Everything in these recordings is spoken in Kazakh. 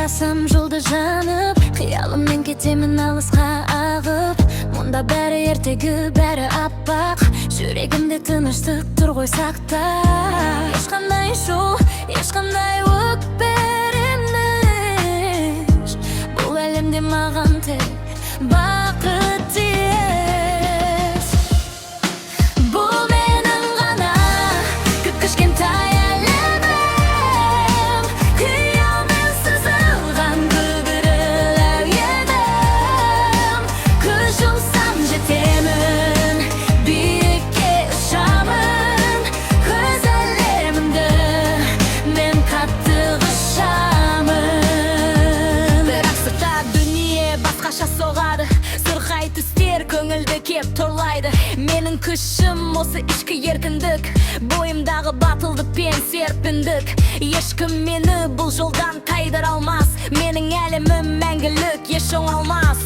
қарасам жұлдыз жанып, қиялыммен кетемін алысқа ағып. Мұнда бәрі ертегі, бәрі аппақ, жүрегімде тыныштық тұр ғой сақта. Ешқандай шу, ешқандай өкпе-реніш, бұл әлемде маған тек бақыт тиеш. Бұл менің ғана кіп-кішкентай әлемім, қиялмен сызылған күбіріл әуенім. Көз жұмсам жетемін, биікке ұшамын, өз әлемімді мен қатты құшамын. Бірақ сыртта дүние басқаша соғады, сырқай түстер көңілді кеп торлайды. Менің күшім осы ішкі еркіндік, бойымдағы батылдықпен серпіндік. Ешкім мені бұл жолдан тайдыра алмас, менің әлемім мәңгілік, еш оңалмас.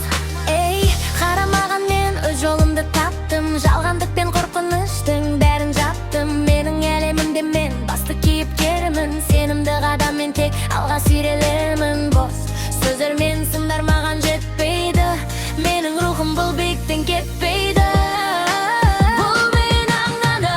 Ей, қарамаған мен өз жолымды таптым, жалғандық пен қорқыныштың бәрін жаптым. Менің әлемімде мен басты кейіпкерімін, сенімді қадаммен тек алға сүйрелемін. Бос сөздер мен сындар маған жетпейді, менің рухым бұл биіктен кетпейді. Бұл менің ғана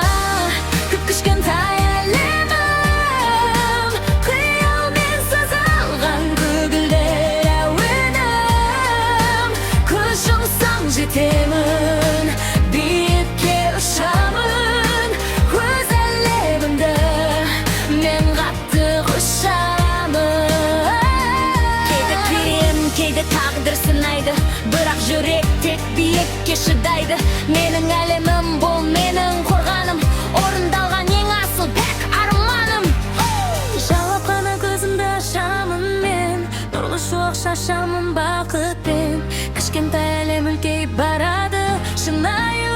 кіп-кішкентай әлемім, қиялмен сызылған көгілдір әуенім. Көз жұмсам жетемін, биікке ұшамын, өз әлемімді мен қатты құшамын. Кейде кем, кейде тағдыр сынайды, бірақ жүрек тек биікке шыдайды. Менің әлемім бұл менің қорғаным, орындалған ең асыл пәк арманым. Жауап қана көзімді ашамын мен, нұрлы шуақ шашамын бақытпен. Кішкентай әлем үлкейіп барады, шынайы